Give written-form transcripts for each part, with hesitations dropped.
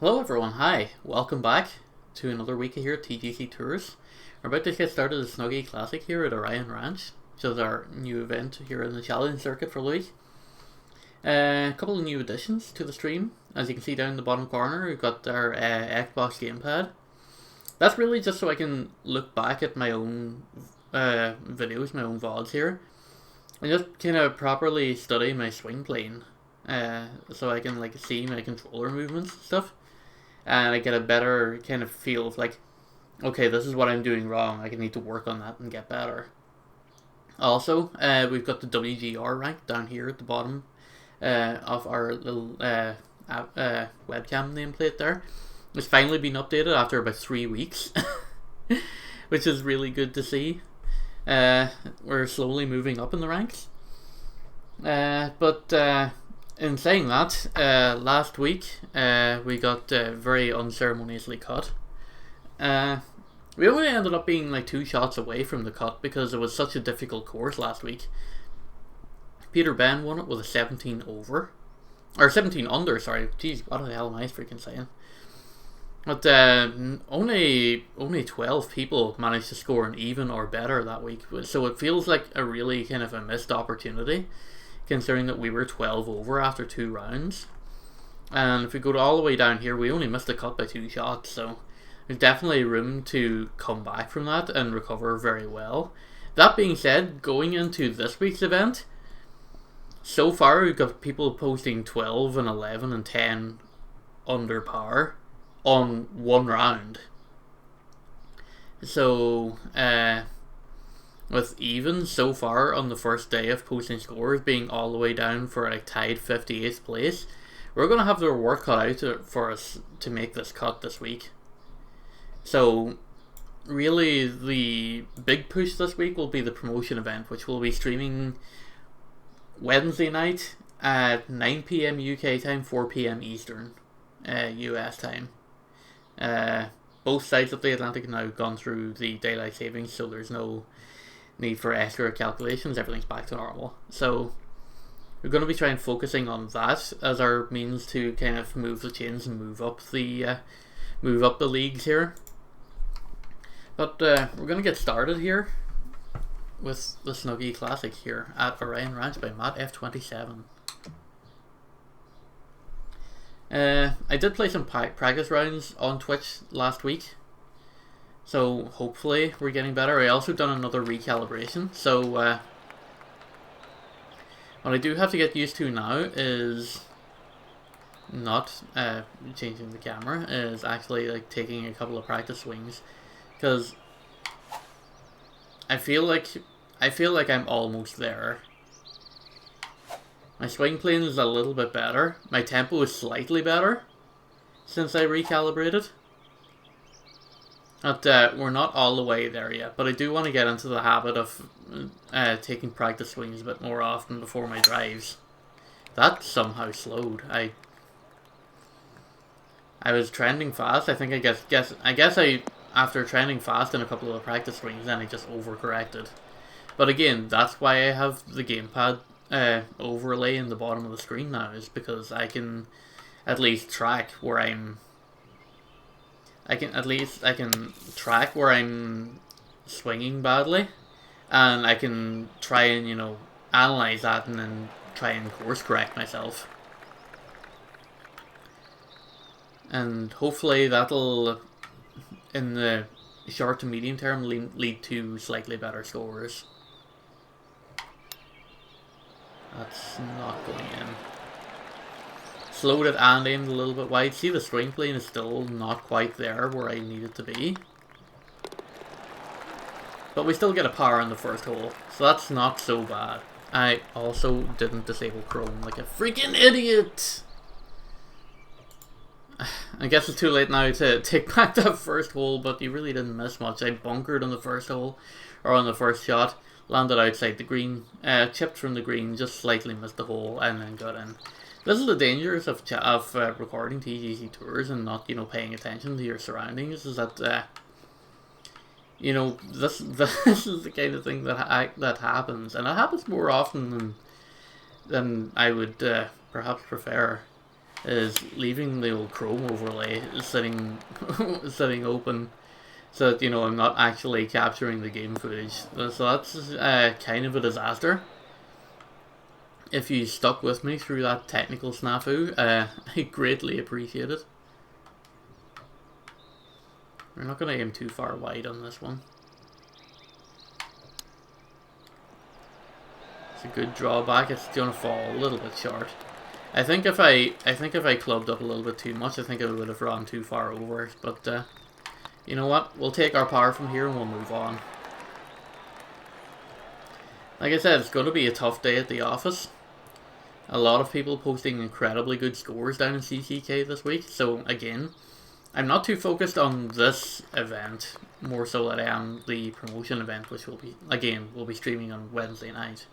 Hello everyone, hi, welcome back to another week here at TGC Tours. We're about to get started the Snuggie Classic here at Orion Ranch, which is our new event here in the challenge circuit for the week. A couple of new additions to the stream. As you can see down in the bottom corner, we've got our Xbox gamepad. That's really just so I can look back at my own videos, my own VODs here, and just kind of properly study my swing plane. So I can see my controller movements and stuff, and I get a better kind of feel of okay, this is what I'm doing wrong. I need to work on that and get better. Also, we've got the WGR rank down here at the bottom of our little webcam nameplate there. It's finally been updated after about 3 weeks, which is really good to see. We're slowly moving up in the ranks. But in saying that, last week we got very unceremoniously cut. We only ended up being like 2 shots away from the cut because it was such a difficult course last week. Peter Ben won it with a 17 over. Or 17 under, sorry. Jeez, what the hell am I freaking saying? But only 12 people managed to score an even or better that week. So it feels like a really kind of a missed opportunity, considering that we were 12 over after 2 rounds. And if we go all the way down here, we only missed the cut by 2 shots, so there's definitely room to come back from that and recover very well. That being said, going into this week's event, so far we've got people posting 12 and 11 and 10 under par on 1 round. So, with even so far on the first day of posting scores being all the way down for tied 58th place, we're going to have their work cut out for us to make this cut this week. So really the big push this week will be the promotion event, which will be streaming Wednesday night at 9 PM UK time, 4 PM Eastern US time. Both sides of the Atlantic have now gone through the daylight savings, so there's no need for extra calculations. Everything's back to normal. So we're going to be trying focusing on that as our means to kind of move the chains and move up the leagues here. But we're going to get started here with the Snuggie Classic here at Orion Ranch by Matt F27. I did play some practice rounds on Twitch last week, so hopefully we're getting better. I also done another recalibration, so what I do have to get used to now is not changing the camera, is actually taking a couple of practice swings, because I feel like I'm almost there. My swing plane is a little bit better. My tempo is slightly better since I recalibrated. But we're not all the way there yet. But I do want to get into the habit of taking practice swings a bit more often before my drives. That somehow slowed. I was trending fast. I think I guess I after trending fast in a couple of practice swings, then I just overcorrected. But again, that's why I have the gamepad overlay in the bottom of the screen now, is because I can at least track where I'm. I can track where I'm swinging badly, and I can try and analyze that and then try and course correct myself. And hopefully that'll, in the short to medium term, lead to slightly better scores. That's not going in. Slowed it and aimed a little bit wide. See, the swing plane is still not quite there where I need it to be. But we still get a par on the first hole, so that's not so bad. I also didn't disable Chrome like a freaking idiot! I guess it's too late now to take back that first hole, but you really didn't miss much. I bunkered on the first hole, or on the first shot, landed outside the green, chipped from the green, just slightly missed the hole, and then got in. This is the dangers of recording TGC Tours and not, paying attention to your surroundings, is that, this is the kind of thing that happens, and it happens more often than I would perhaps prefer. is leaving the old Chrome overlay sitting sitting open, so that, you know, I'm not actually capturing the game footage. So that's kind of a disaster. If you stuck with me through that technical snafu, I greatly appreciate it. We're not going to aim too far wide on this one. It's a good drawback. It's going to fall a little bit short. I think if I clubbed up a little bit too much, I think I would have run too far over. But you know what? We'll take our par from here and we'll move on. Like I said, it's going to be a tough day at the office. A lot of people posting incredibly good scores down in CCK this week. So again, I'm not too focused on this event, more so that I am the promotion event, which will be, again, we'll be streaming on Wednesday night.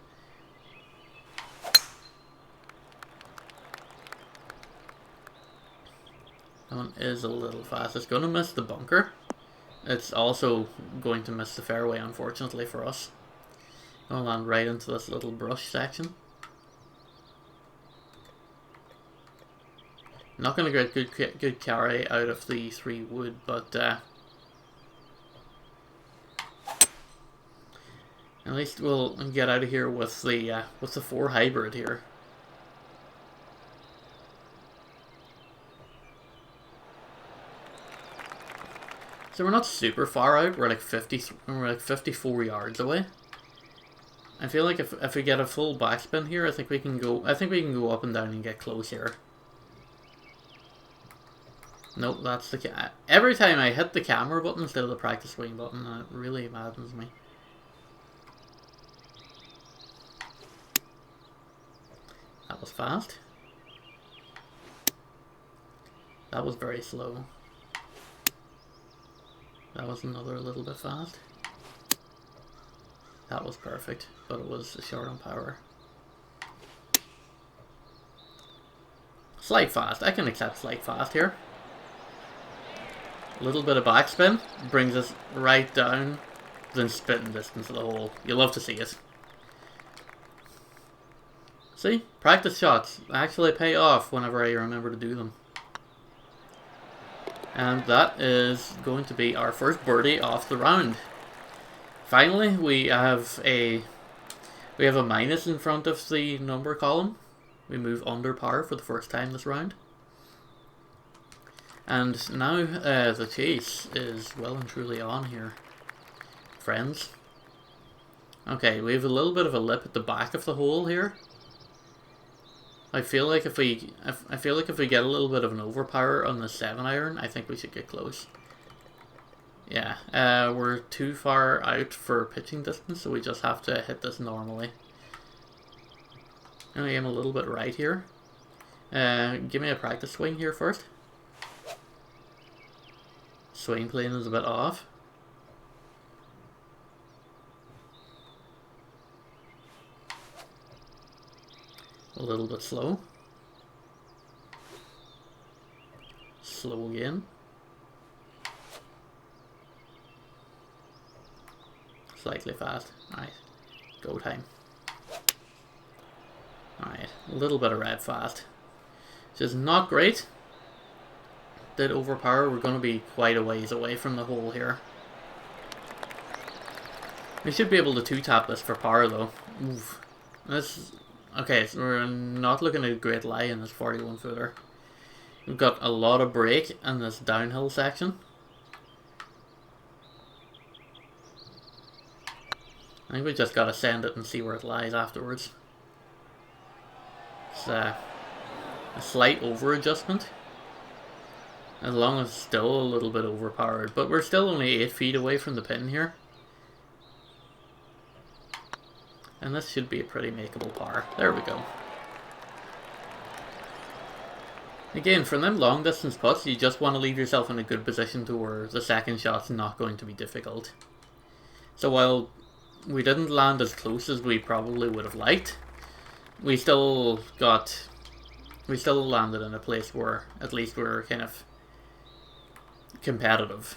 That one is a little fast. It's going to miss the bunker. It's also going to miss the fairway, unfortunately for us. Going to land right into this little brush section. Not going to get good carry out of the 3 wood, but at least we'll get out of here with the 4 hybrid here. So we're not super far out. We're like 54 yards away. I feel like if we get a full backspin here, I think we can go up and down and get close here. Nope, that's the every time I hit the camera button instead of the practice swing button, it really maddens me. That was fast. That was very slow. That was another little bit fast. That was perfect, but it was short on power. Slight fast. I can accept slight fast here. A little bit of backspin brings us right down within spitting distance of the hole. You love to see it. See? Practice shots actually pay off whenever I remember to do them. And that is going to be our first birdie off the round. Finally, we have a minus in front of the number column. We move under par for the first time this round. And now the chase is well and truly on here, friends. Okay, we have a little bit of a lip at the back of the hole here. I feel like if we get a little bit of an overpower on the 7-iron, I think we should get close. Yeah, we're too far out for pitching distance, so we just have to hit this normally. I'm gonna aim a little bit right here. Give me a practice swing here first. Swing plane is a bit off. A little bit slow. Slow again. Slightly fast. Alright. Go time. Alright. A little bit of red fast. Which is not great. Did overpower. We're going to be quite a ways away from the hole here. We should be able to 2-tap this for par though. Oof. This... Okay, so we're not looking at a great lie in this 41-footer. We've got a lot of break in this downhill section. I think we just gotta send it and see where it lies afterwards. It's a slight over-adjustment. As long as it's still a little bit overpowered. But we're still only 8 feet away from the pin here. And this should be a pretty makeable par. There we go. Again, for them long distance putts, you just want to leave yourself in a good position to where the second shot's not going to be difficult. So while we didn't land as close as we probably would have liked, we still landed in a place where at least we're kind of competitive.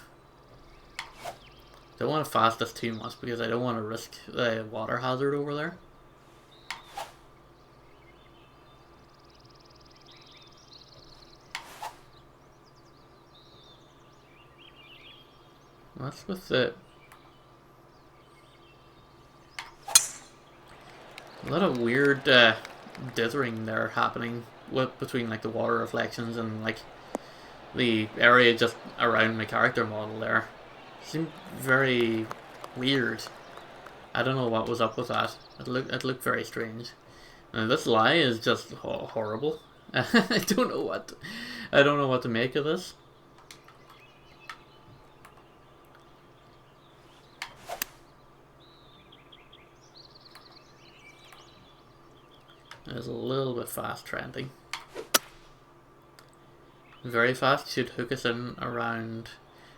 Don't want to fast this too much because I don't want to risk the water hazard over there. What's with the... A lot of weird dithering there happening between like the water reflections and like the area just around my character model there. Seemed very weird. I don't know what was up with that. It looked very strange. And this lie is just horrible. I don't know what to make of this. It's a little bit fast trending. Very fast should hook us in around,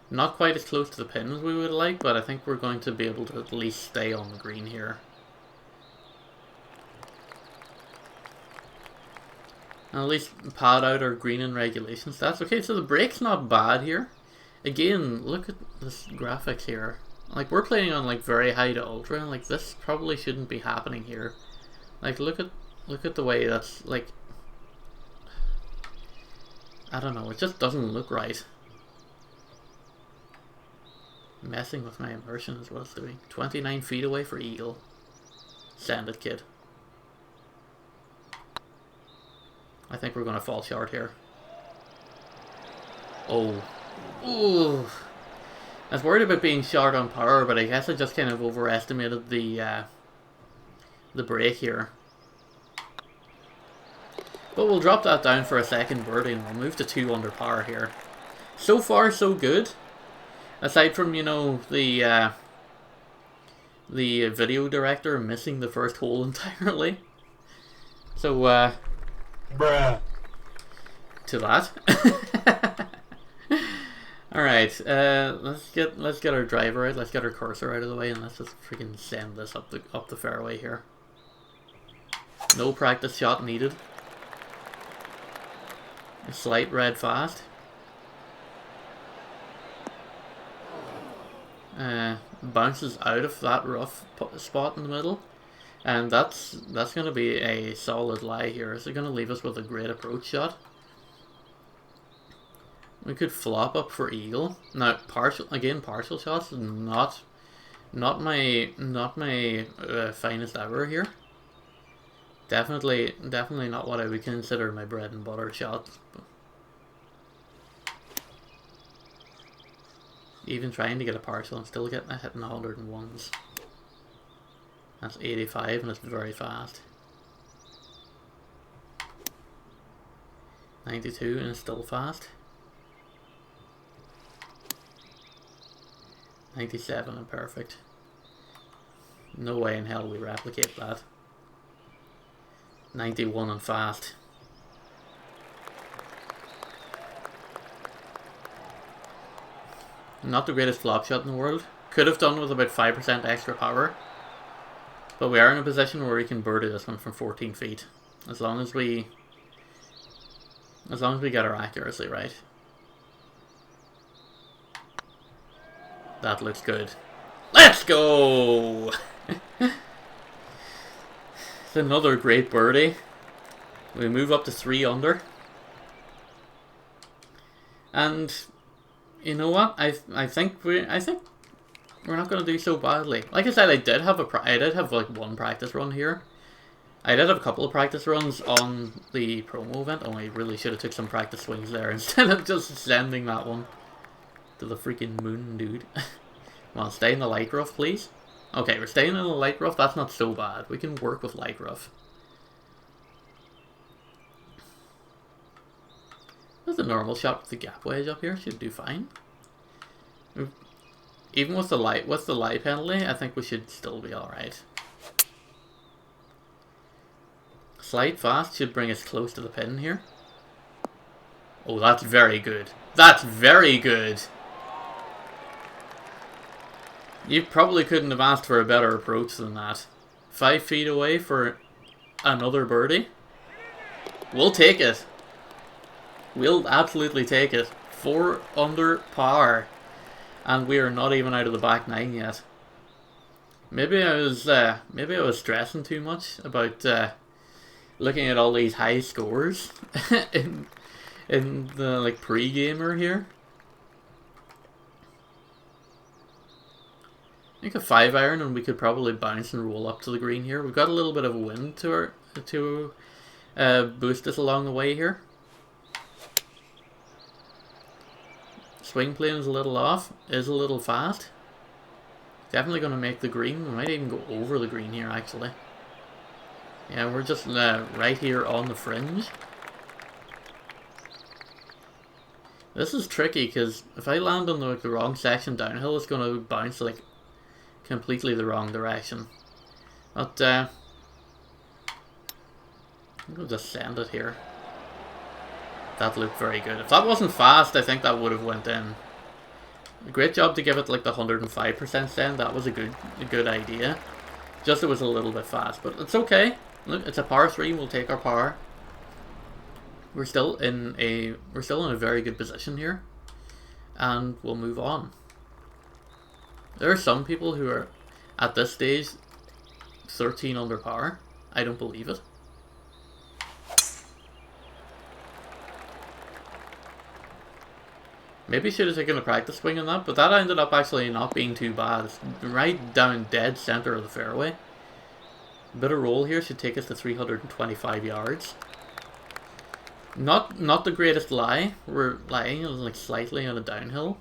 not quite as close to the pin as we would like, but I think we're going to be able to at least stay on the green here. And at least pad out our green and regulation stats. Okay, so the break's not bad here. Again, look at this graphics here. Like, we're playing on like very high to ultra, and like this probably shouldn't be happening here. Like, look at the way that's like, I don't know, it just doesn't look right. Messing with my immersion is what it's doing. 29 feet away for eagle. Send it, kid. I think we're gonna fall short here. Oh. Ooh. I was worried about being short on power, but I guess I just kind of overestimated the break here. But we'll drop that down for a second birdie and we'll move to 2 under par here. So far, so good. Aside from, you know, the video director missing the first hole entirely. So, bruh. To that. Alright, let's get our driver out, let's get our cursor out of the way, and let's just freaking send this up the fairway here. No practice shot needed. A slight red fast. Bounces out of that rough spot in the middle, and that's going to be a solid lie here. It's going to leave us with a great approach shot. We could flop up for eagle. Now partial shots is not my finest ever here. Definitely not what I would consider my bread and butter shots. Even trying to get a partial and still hitting 101s. That's 85 and it's very fast. 92 and it's still fast. 97 and perfect. No way in hell we replicate that. 91 and fast. Not the greatest flop shot in the world. Could have done with about 5% extra power. But we are in a position where we can birdie this one from 14 feet. As long as we get our accuracy right. That looks good. Let's go! It's another great birdie. We move up to 3 under. And you know what? I think we're not going to do so badly. Like I said, I did have like one practice run here. I did have a couple of practice runs on the promo event. Oh, I really should have took some practice swings there instead of just sending that one to the freaking moon, dude. Come on, stay in the light rough, please. Okay, we're staying in the light rough. That's not so bad. We can work with light rough. That's a normal shot with the gap wedge up here. Should do fine. Even with the light penalty, I think we should still be alright. Slight fast should bring us close to the pin here. Oh, that's very good. That's very good. You probably couldn't have asked for a better approach than that. 5 feet away for another birdie. We'll take it. We'll absolutely take it. 4 under par. And we are not even out of the back 9 yet. Maybe I was stressing too much about looking at all these high scores in the like pre-gamer here. think a 5-iron and we could probably bounce and roll up to the green here. We've got a little bit of wind to boost us along the way here. Swing plane is a little off, is a little fast. Definitely going to make the green. We might even go over the green here actually. Yeah, we're just right here on the fringe. This is tricky because if I land on the wrong section downhill, it's going to bounce like completely the wrong direction. But we'll just send it here. That looked very good. If that wasn't fast, I think that would have went in. Great job to give it like the 105% send. That was a good idea. Just it was a little bit fast, but it's okay. Look, it's a par 3. We'll take our par. We're still in a very good position here, and we'll move on. There are some people who are at this stage 13 under par. I don't believe it. Maybe should have taken a practice swing on that, but that ended up actually not being too bad. It's right down dead center of the fairway. A bit of roll here should take us to 325 yards. Not the greatest lie. We're lying like slightly on a downhill.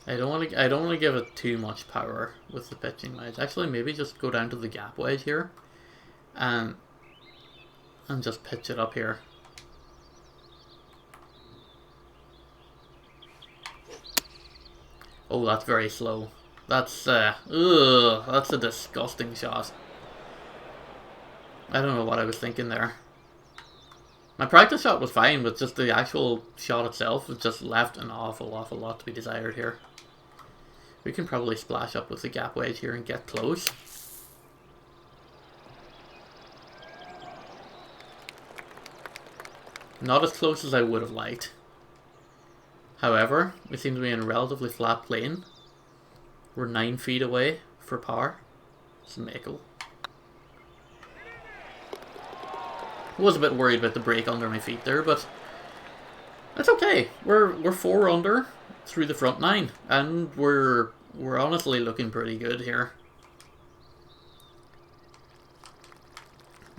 I don't want to give it too much power with the pitching wedge. Actually, maybe just go down to the gap wedge here, and just pitch it up here. Oh, that's very slow. That's that's a disgusting shot. I don't know what I was thinking there. My practice shot was fine, but just the actual shot itself was just left an awful lot to be desired here. We can probably splash up with the gap wedge here and get close. Not as close as I would have liked. However, we seem to be in a relatively flat plane. We're 9 feet away for par. It's a makel. I was a bit worried about the break under my feet there, but that's okay. We're 4 under through the front 9, and we're honestly looking pretty good here.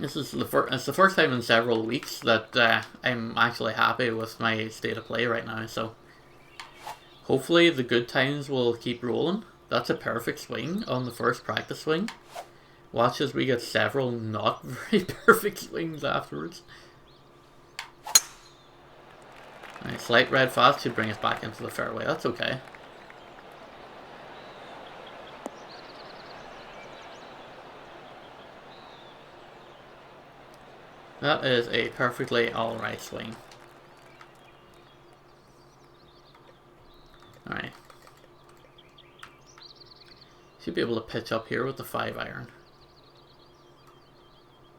It's the first time in several weeks that I'm actually happy with my state of play right now. So hopefully the good times will keep rolling. That's a perfect swing on the first practice swing. Watch as we get several not very perfect swings afterwards. Right, slight red fast should bring us back into the fairway. That's okay. That is a perfectly alright swing. Alright. Should be able to pitch up here with the 5-iron.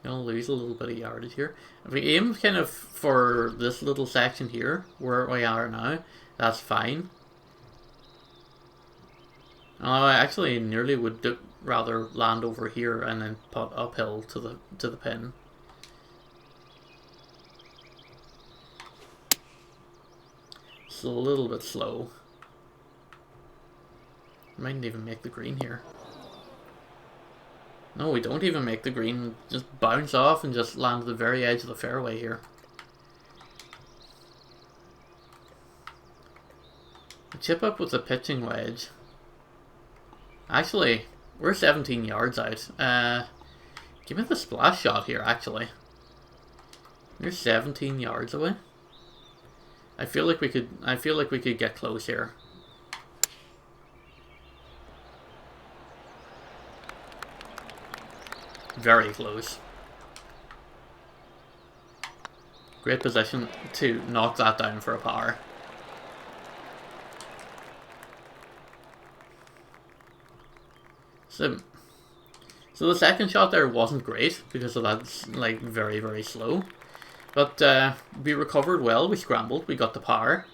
Gonna lose a little bit of yardage here. If we aim kind of for this little section here, where we are now, that's fine. I actually nearly would rather land over here and then putt uphill to the pin. It's a little bit slow. Mightn't even make the green here. No, we don't even make the green. Just bounce off and just land at the very edge of the fairway here. Chip up with the pitching wedge. Actually, we're 17 yards out. Give me the splash shot here, actually. We're 17 yards away. I feel like we could get close here. Very close. Great position to knock that down for a par. So the second shot there wasn't great because of that's like very, very slow. But we recovered well, we scrambled, we got the par.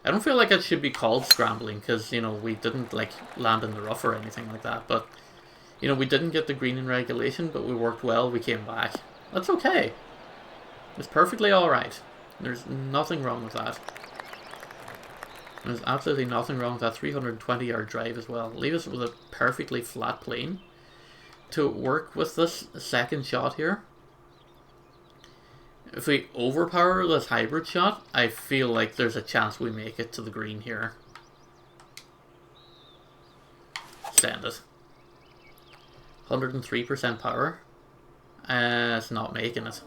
I don't feel like it should be called scrambling because, you know, we didn't like land in the rough or anything like that. But, you know, we didn't get the green in regulation, but we worked well. We came back. That's okay. It's perfectly alright. There's nothing wrong with that. There's absolutely nothing wrong with that 320-yard drive as well. Leave us with a perfectly flat plane to work with this second shot here. If we overpower this hybrid shot, I feel like there's a chance we make it to the green here. Send it. 103% power. It's not making it.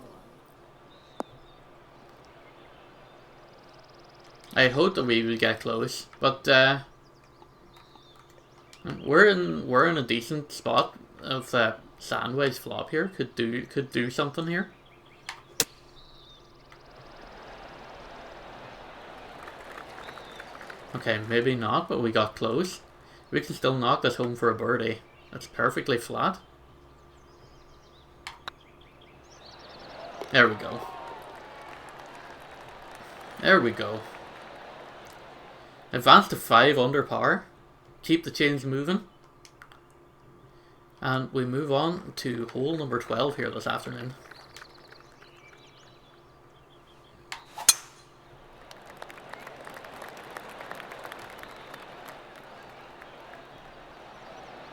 I hope that we would get close, but we're in a decent spot. If sand wedge flop here could do something here. Okay, maybe not, but we got close. We can still knock this home for a birdie. That's perfectly flat. There we go. There we go. Advance to 5 under par. Keep the chains moving. And we move on to hole number 12 here this afternoon.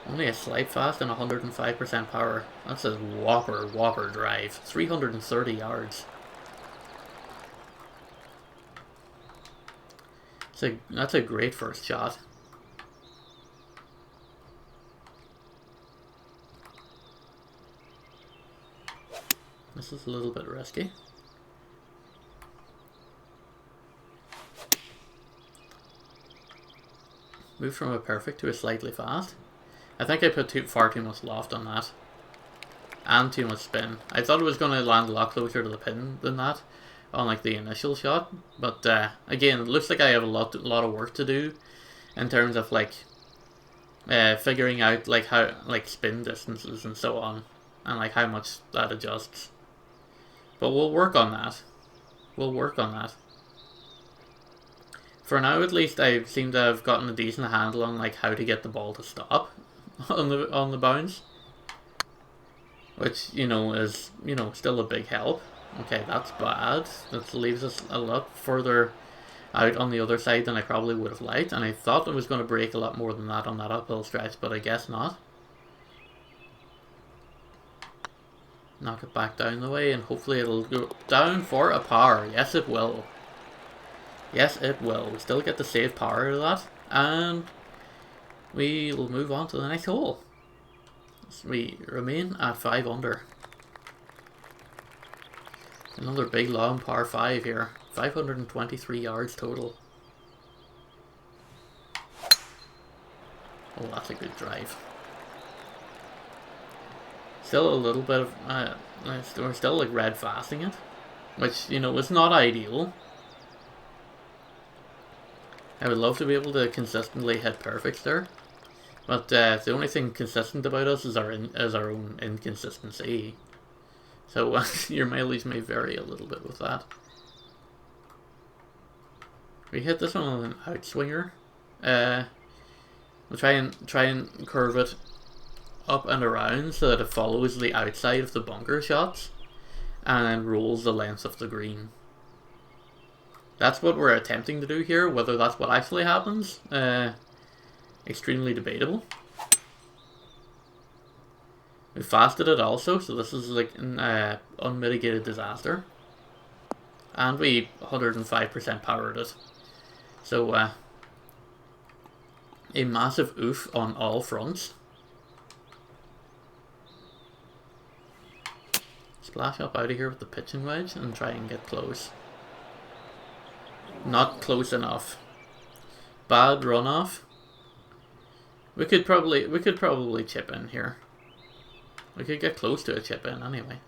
Only a slight fast and 105% power. That's a whopper drive. 330 yards. That's a great first shot. This is a little bit risky. Move from a perfect to a slightly fast. I think I put far too much loft on that. And too much spin. I thought it was going to land a lot closer to the pin than that on like the initial shot. But again, it looks like I have a lot of work to do in terms of like figuring out like how spin distances and so on, and like how much that adjusts. But we'll work on that. We'll work on that. For now, at least, I seem to have gotten a decent handle on like how to get the ball to stop on the bounce, which is still a big help. Okay, that's bad. That leaves us a lot further out on the other side than I probably would have liked, and I thought it was going to break a lot more than that on that uphill stretch, but I guess not. Knock it back down the way, and hopefully it'll go down for a par. Yes, it will. Yes, it will. We still get the save power out of that, and we will move on to the next hole. So we remain at 5 under. Another big long par 5 here. 523 yards total. Oh, that's a good drive. Still a little bit of we're still like red fasting it, which is not ideal. I would love to be able to consistently hit perfects there, but the only thing consistent about us is our own inconsistency. So your mileage may vary a little bit with that. We hit this one on an outswinger. We'll try and curve it up and around so that it follows the outside of the bunker shots and then rolls the length of the green. That's what we're attempting to do here. Whether that's what actually happens, extremely debatable. We fasted it also, so this is like an unmitigated disaster. And we 105% powered it. So a massive oof on all fronts. Splash up out of here with the pitching wedge and try and get close. Not close enough. Bad runoff. We could probably chip in here. We could get close to a chip in anyway.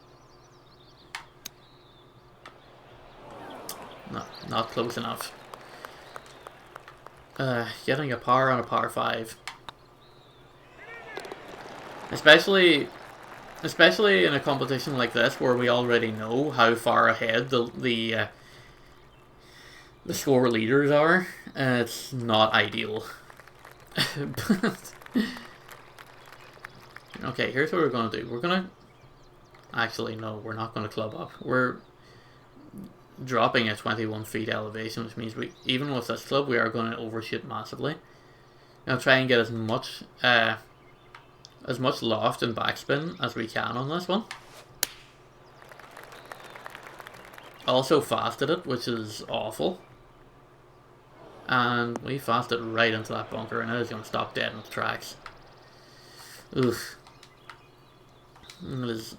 No, not close enough. Getting a par on a par 5. Especially in a competition like this where we already know how far ahead the score leaders are. It's not ideal. Okay, here's what we're going to do. We're going to... Actually, no, we're not going to club up. We're dropping at 21 feet elevation, which means we, even with this club, we are going to overshoot massively. I'll try and get as much loft and backspin as we can on this one. Also fasted it, which is awful. And we fasted right into that bunker, and it is going to stop dead in its tracks. Oof. It is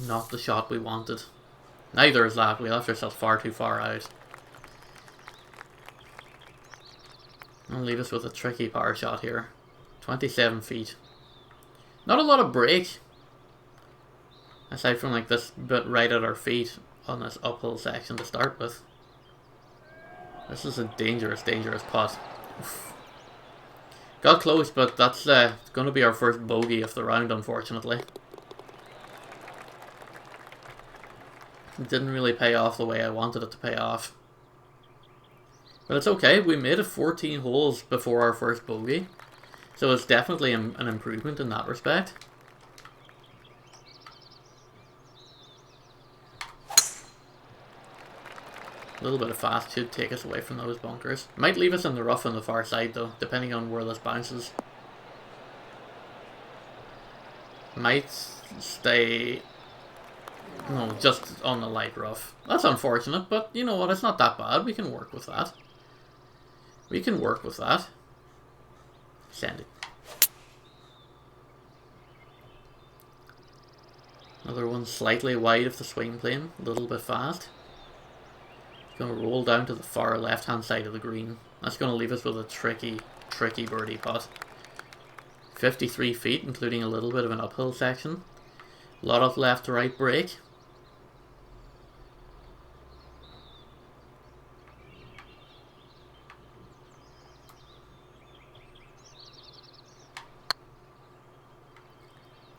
not the shot we wanted. Neither is that. We left ourselves far too far out. I'll leave us with a tricky power shot here. 27 feet. Not a lot of break. Aside from like this bit right at our feet on this uphill section to start with. This is a dangerous, dangerous putt. Oof. Got close, but that's going to be our first bogey of the round, unfortunately. It didn't really pay off the way I wanted it to pay off. But it's okay, we made it 14 holes before our first bogey. So it's definitely an improvement in that respect. A little bit of fast should take us away from those bunkers. Might leave us in the rough on the far side though, depending on where this bounces. Might stay... No, just on the light rough. That's unfortunate, but you know what, it's not that bad. We can work with that. We can work with that. Send it. Another one slightly wide of the swing plane, a little bit fast. Going to roll down to the far left hand side of the green. That's going to leave us with a tricky, tricky birdie putt. 53 feet, including a little bit of an uphill section. A lot of left to right break.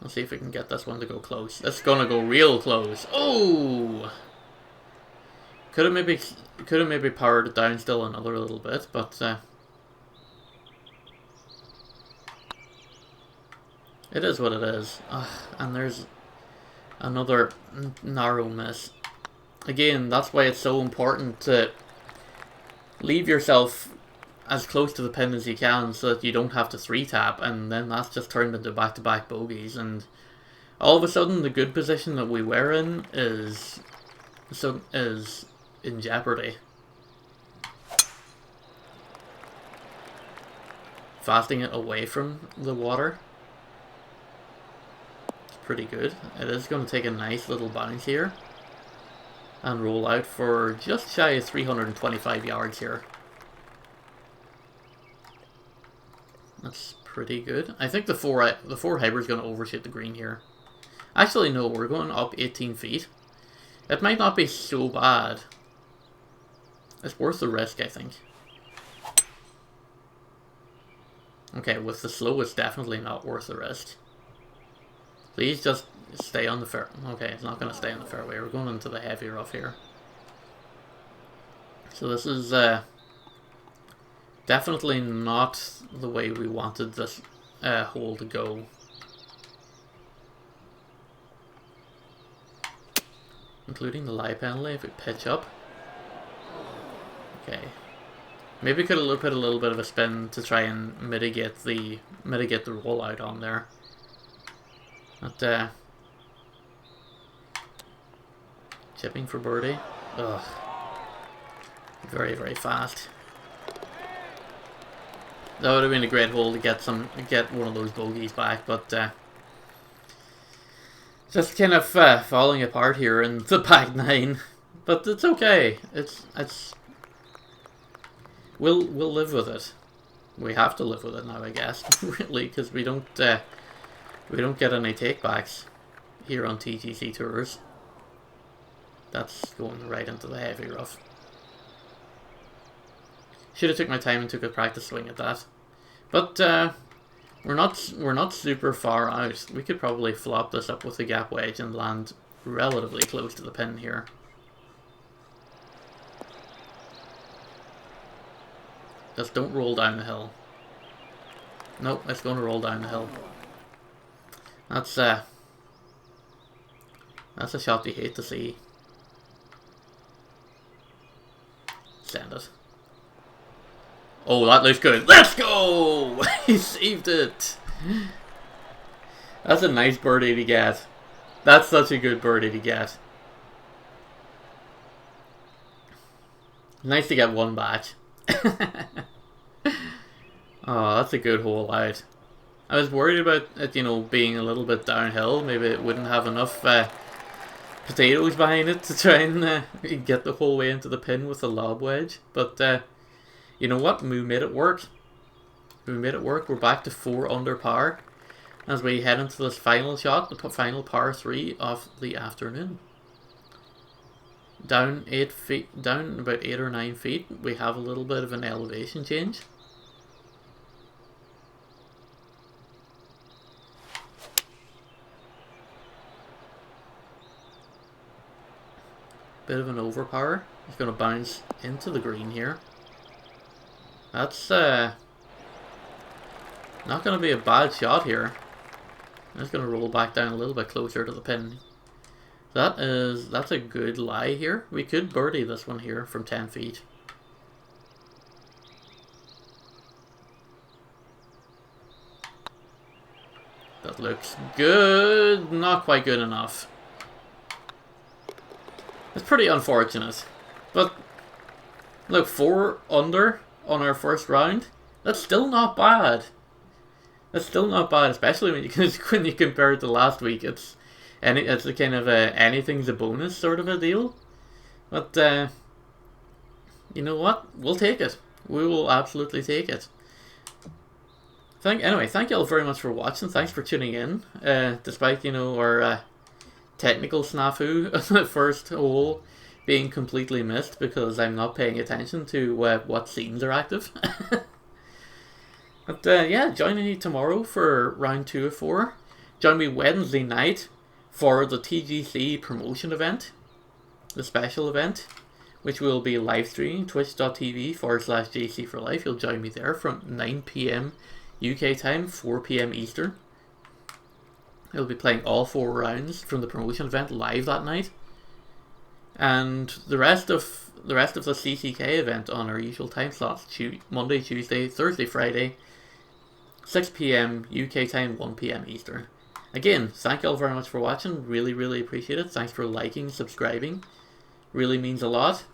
Let's see if we can get this one to go close. It's going to go real close. Oh! Could have maybe powered it down still another little bit, but it is what it is. And there's another narrow miss. Again, that's why it's so important to leave yourself as close to the pin as you can so that you don't have to 3-tap, and then that's just turned into back-to-back bogeys, and all of a sudden the good position that we were in is in jeopardy. Fasting it away from the water. It's pretty good. It is going to take a nice little bounce here and roll out for just shy of 325 yards here. That's pretty good. I think the four hyper is going to overshoot the green here. Actually, no, we're going up 18 feet. It might not be so bad. It's worth the risk, I think. Okay, with the slow, it's definitely not worth the risk. Please just stay on the fair. Okay, it's not going to stay on the fairway. We're going into the heavy rough here. So this is definitely not the way we wanted this hole to go. Including the lie penalty if we pitch up. Okay. Maybe could have put a little bit of a spin to try and mitigate the rollout on there. But chipping for birdie. Ugh. Very, very fast. That would have been a great hole to get one of those bogeys back, but just kind of falling apart here in the back nine. But it's okay. We'll live with it. We have to live with it now, I guess. Really, because we don't get any takebacks here on TGCTours. That's going right into the heavy rough. Should have took my time and took a practice swing at that. But we're not super far out. We could probably flop this up with the gap wedge and land relatively close to the pin here. Just don't roll down the hill. Nope, it's going to roll down the hill. That's a shot you hate to see. Send it. Oh, that looks good. Let's go! He saved it. That's a nice birdie to get. That's such a good birdie to get. Nice to get one back. Oh, that's a good hole out. I was worried about it, you know, being a little bit downhill. Maybe it wouldn't have enough potatoes behind it to try and get the whole way into the pin with the lob wedge. But you know what? We made it work. We made it work. We're back to 4 under par as we head into this final shot, the final par 3 of the afternoon. Down 8 feet, down about 8 or 9 feet, we have a little bit of an elevation change. Bit of an overpower. It's going to bounce into the green here. That's not going to be a bad shot here. I'm just going to roll back down a little bit closer to the pin. That's a good lie here. We could birdie this one here from 10 feet. That looks good. Not quite good enough. It's pretty unfortunate. But look, 4 under on our first round. That's still not bad. That's still not bad, especially when you compare it to last week. It's a kind of anything's a bonus sort of a deal. But you know what? We'll take it. We will absolutely take it. Anyway, thank you all very much for watching. Thanks for tuning in. Despite, you know, our technical snafu on the first hole being completely missed because I'm not paying attention to what scenes are active. But yeah, join me tomorrow for round 2 of 4. Join me Wednesday night for the TGC promotion event, the special event, which will be live streaming, twitch.tv/JC for Life. You'll join me there from 9 PM UK time, 4 PM Eastern. I'll be playing all 4 rounds from the promotion event live that night, and the rest of the CCK event on our usual time slots: Monday, Tuesday, Thursday, Friday, 6 PM UK time, 1 PM Eastern. Again, thank you all very much for watching. Really, really appreciate it. Thanks for liking, subscribing. Really means a lot.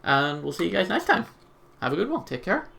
And we'll see you guys next time. Have a good one. Take care.